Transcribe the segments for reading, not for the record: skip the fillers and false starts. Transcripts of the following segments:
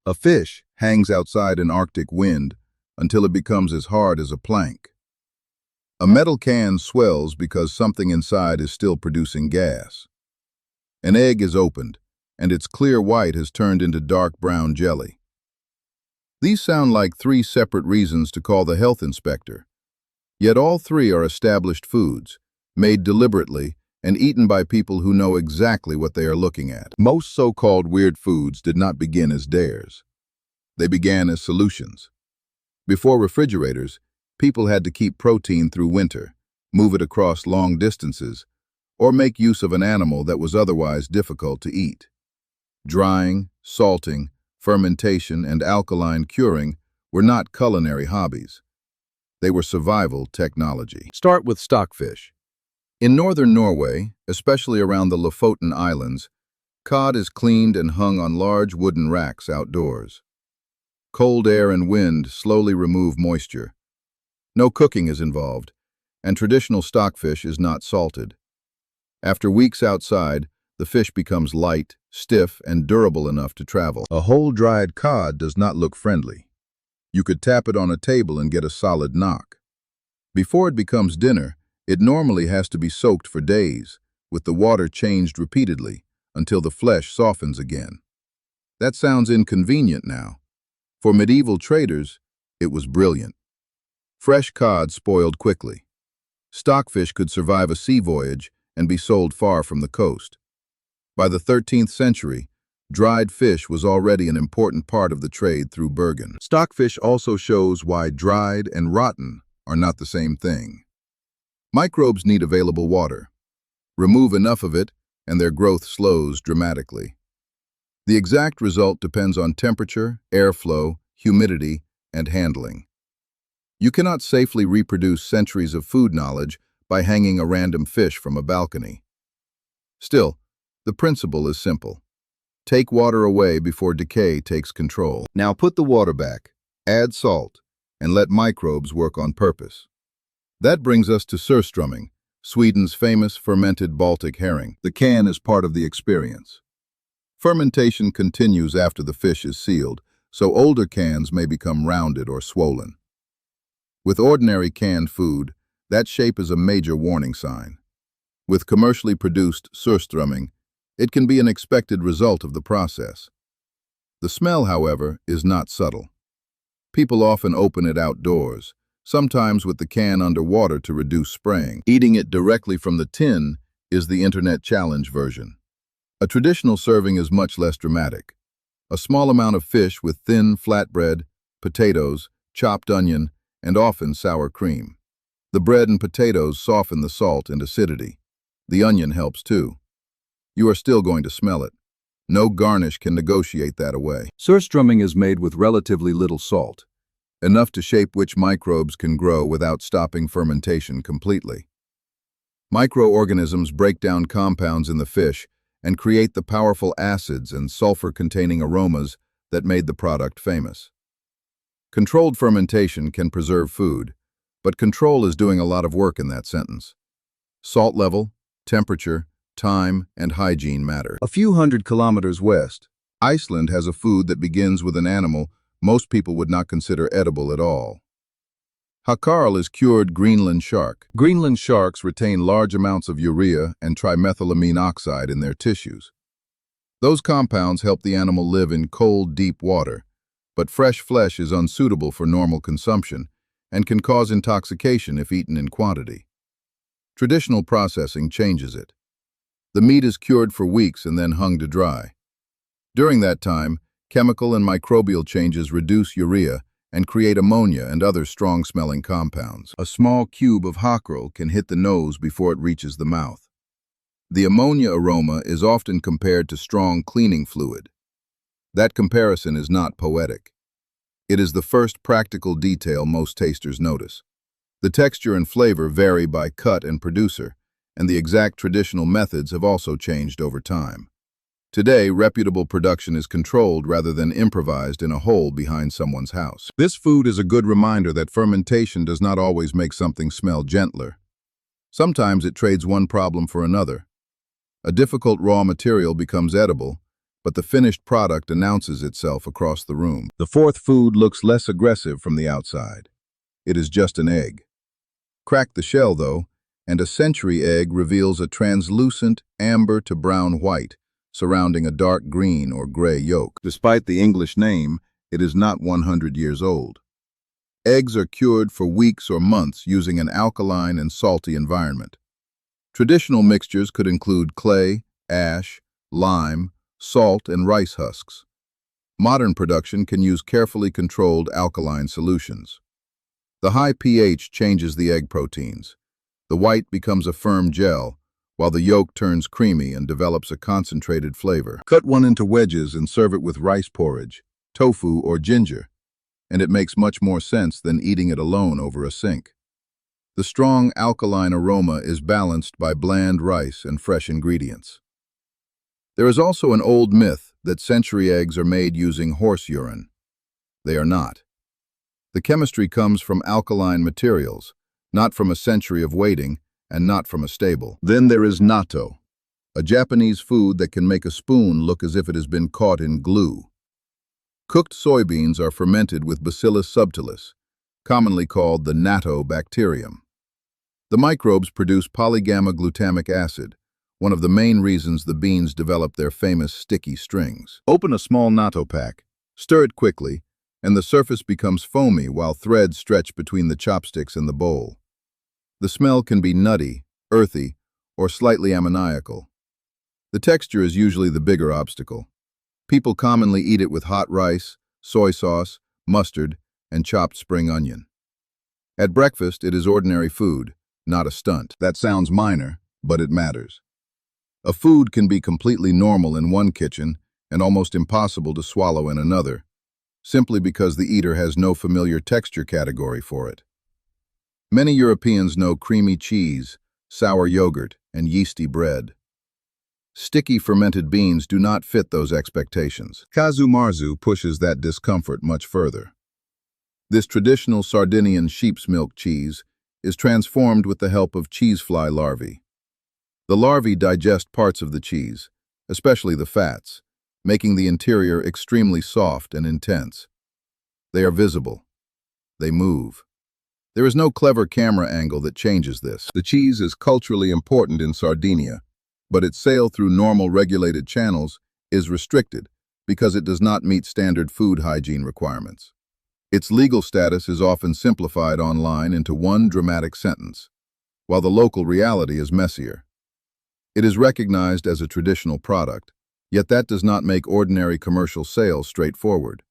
A fish hangs outside an Arctic wind until it becomes as hard as a plank. A metal can swells because something inside is still producing gas. An egg is opened, and its clear white has turned into dark brown jelly. These sound like three separate reasons to call the health inspector. Yet all three are established foods, made deliberately and eaten by people who know exactly what they are looking at. Most so-called weird foods did not begin as dares. They began as solutions. Before refrigerators, people had to keep protein through winter, move it across long distances, or make use of an animal that was otherwise difficult to eat. Drying, salting, fermentation, and alkaline curing were not culinary hobbies. They were survival technology. Start with stockfish. In northern Norway, especially around the Lofoten Islands, cod is cleaned and hung on large wooden racks outdoors. Cold air and wind slowly remove moisture. No cooking is involved, and traditional stockfish is not salted. After weeks outside, the fish becomes light, stiff, and durable enough to travel. A whole dried cod does not look friendly. You could tap it on a table and get a solid knock. Before it becomes dinner, it normally has to be soaked for days, with the water changed repeatedly until the flesh softens again. That sounds inconvenient now. For medieval traders, it was brilliant. Fresh cod spoiled quickly. Stockfish could survive a sea voyage and be sold far from the coast. By the 13th century, dried fish was already an important part of the trade through Bergen. Stockfish also shows why dried and rotten are not the same thing. Microbes need available water. Remove enough of it, and their growth slows dramatically. The exact result depends on temperature, airflow, humidity, and handling. You cannot safely reproduce centuries of food knowledge by hanging a random fish from a balcony. Still, the principle is simple. Take water away before decay takes control. Now put the water back, add salt, and let microbes work on purpose. That brings us to Surströmming, Sweden's famous fermented Baltic herring. The can is part of the experience. Fermentation continues after the fish is sealed, so older cans may become rounded or swollen. With ordinary canned food, that shape is a major warning sign. With commercially produced Surströmming, it can be an expected result of the process. The smell, however, is not subtle. People often open it outdoors, sometimes with the can underwater to reduce spraying. Eating it directly from the tin is the internet challenge version. A traditional serving is much less dramatic. A small amount of fish with thin flatbread, potatoes, chopped onion, and often sour cream. The bread and potatoes soften the salt and acidity. The onion helps too. You are still going to smell it. No garnish can negotiate that away. Surströmming is made with relatively little salt, enough to shape which microbes can grow without stopping fermentation completely. Microorganisms break down compounds in the fish and create the powerful acids and sulfur-containing aromas that made the product famous. Controlled fermentation can preserve food, but control is doing a lot of work in that sentence. Salt level, temperature, time, and hygiene matter. A few hundred kilometers west, Iceland has a food that begins with an animal most people would not consider edible at all. Hákarl is cured Greenland shark. Greenland sharks retain large amounts of urea and trimethylamine oxide in their tissues. Those compounds help the animal live in cold, deep water, but fresh flesh is unsuitable for normal consumption and can cause intoxication if eaten in quantity. Traditional processing changes it. The meat is cured for weeks and then hung to dry. During that time, chemical and microbial changes reduce urea and create ammonia and other strong-smelling compounds. A small cube of Hákarl can hit the nose before it reaches the mouth. The ammonia aroma is often compared to strong cleaning fluid. That comparison is not poetic. It is the first practical detail most tasters notice. The texture and flavor vary by cut and producer, and the exact traditional methods have also changed over time. Today, reputable production is controlled rather than improvised in a hole behind someone's house. This food is a good reminder that fermentation does not always make something smell gentler. Sometimes it trades one problem for another. A difficult raw material becomes edible, but the finished product announces itself across the room. The fourth food looks less aggressive from the outside. It is just an egg. Crack the shell, though, and a century egg reveals a translucent amber to brown white, surrounding a dark green or gray yolk. Despite the English name, it is not 100 years old. Eggs are cured for weeks or months using an alkaline and salty environment. Traditional mixtures could include clay, ash, lime, salt, and rice husks. Modern production can use carefully controlled alkaline solutions. The high pH changes the egg proteins. The white becomes a firm gel, while the yolk turns creamy and develops a concentrated flavor. Cut one into wedges and serve it with rice porridge, tofu, or ginger, and it makes much more sense than eating it alone over a sink. The strong alkaline aroma is balanced by bland rice and fresh ingredients. There is also an old myth that century eggs are made using horse urine. They are not. The chemistry comes from alkaline materials, not from a century of waiting, and not from a stable. Then there is natto, a Japanese food that can make a spoon look as if it has been caught in glue. Cooked soybeans are fermented with Bacillus subtilis, commonly called the natto bacterium. The microbes produce polygamma-glutamic acid, one of the main reasons the beans develop their famous sticky strings. Open a small natto pack, stir it quickly, and the surface becomes foamy while threads stretch between the chopsticks and the bowl. The smell can be nutty, earthy, or slightly ammoniacal. The texture is usually the bigger obstacle. People commonly eat it with hot rice, soy sauce, mustard, and chopped spring onion. At breakfast, it is ordinary food, not a stunt. That sounds minor, but it matters. A food can be completely normal in one kitchen and almost impossible to swallow in another, simply because the eater has no familiar texture category for it. Many Europeans know creamy cheese, sour yogurt, and yeasty bread. Sticky fermented beans do not fit those expectations. Casu Marzu pushes that discomfort much further. This traditional Sardinian sheep's milk cheese is transformed with the help of cheesefly larvae. The larvae digest parts of the cheese, especially the fats, making the interior extremely soft and intense. They are visible. They move. There is no clever camera angle that changes this. The cheese is culturally important in Sardinia, but its sale through normal regulated channels is restricted because it does not meet standard food hygiene requirements. Its legal status is often simplified online into one dramatic sentence, while the local reality is messier. It is recognized as a traditional product, yet that does not make ordinary commercial sales straightforward.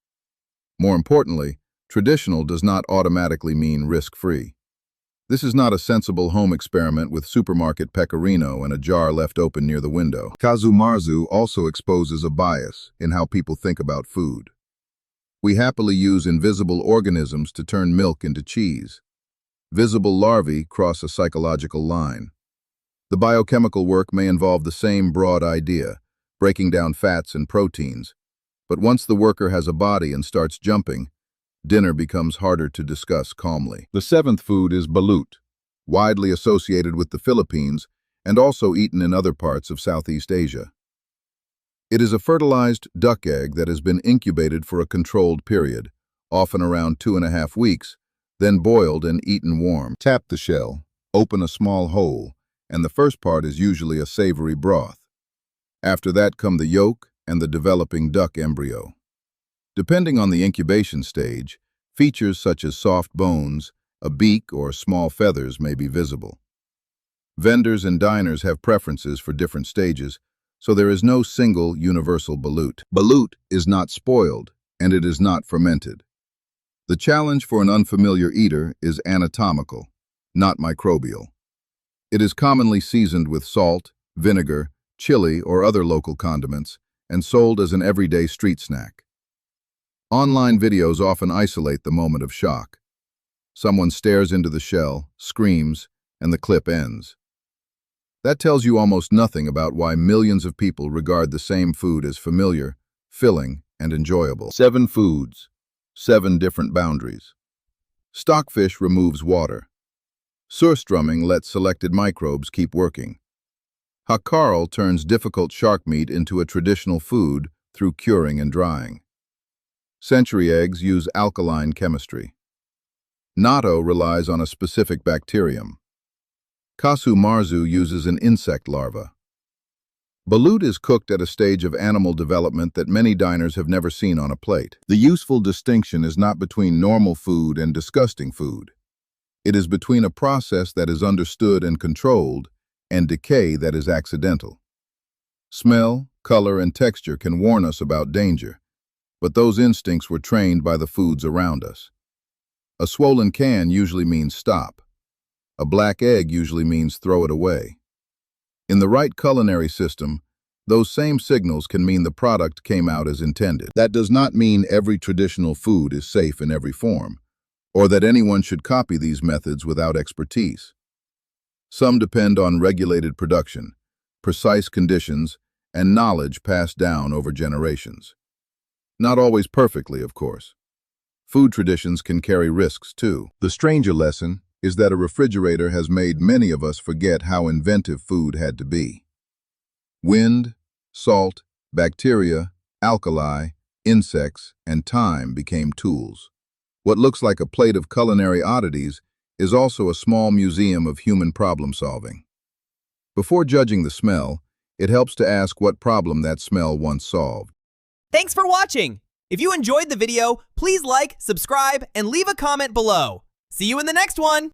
More importantly, traditional does not automatically mean risk-free. This is not a sensible home experiment with supermarket pecorino and a jar left open near the window. Casu Marzu also exposes a bias in how people think about food. We happily use invisible organisms to turn milk into cheese. Visible larvae cross a psychological line. The biochemical work may involve the same broad idea, breaking down fats and proteins, but once the worker has a body and starts jumping, dinner becomes harder to discuss calmly. The seventh food is balut, widely associated with the Philippines and also eaten in other parts of Southeast Asia. It is a fertilized duck egg that has been incubated for a controlled period, often around 2.5 weeks, then boiled and eaten warm. Tap the shell, open a small hole, and the first part is usually a savory broth. After that come the yolk and the developing duck embryo. Depending on the incubation stage, features such as soft bones, a beak, or small feathers may be visible. Vendors and diners have preferences for different stages, so there is no single universal balut. Balut is not spoiled, and it is not fermented. The challenge for an unfamiliar eater is anatomical, not microbial. It is commonly seasoned with salt, vinegar, chili, or other local condiments, and sold as an everyday street snack. Online videos often isolate the moment of shock. Someone stares into the shell, screams, and the clip ends. That tells you almost nothing about why millions of people regard the same food as familiar, filling, and enjoyable. 7 foods, 7 different boundaries. Stockfish removes water. Surströmming lets selected microbes keep working. Hákarl turns difficult shark meat into a traditional food through curing and drying. Century eggs use alkaline chemistry. Natto relies on a specific bacterium. Casu Marzu uses an insect larva. Balut is cooked at a stage of animal development that many diners have never seen on a plate. The useful distinction is not between normal food and disgusting food. It is between a process that is understood and controlled and decay that is accidental. Smell, color, and texture can warn us about danger, but those instincts were trained by the foods around us. A swollen can usually means stop. A black egg usually means throw it away. In the right culinary system, those same signals can mean the product came out as intended. That does not mean every traditional food is safe in every form, or that anyone should copy these methods without expertise. Some depend on regulated production, precise conditions, and knowledge passed down over generations. Not always perfectly, of course. Food traditions can carry risks, too. The stranger lesson is that a refrigerator has made many of us forget how inventive food had to be. Wind, salt, bacteria, alkali, insects, and time became tools. What looks like a plate of culinary oddities is also a small museum of human problem-solving. Before judging the smell, it helps to ask what problem that smell once solved. Thanks for watching! If you enjoyed the video, please like, subscribe, and leave a comment below. See you in the next one!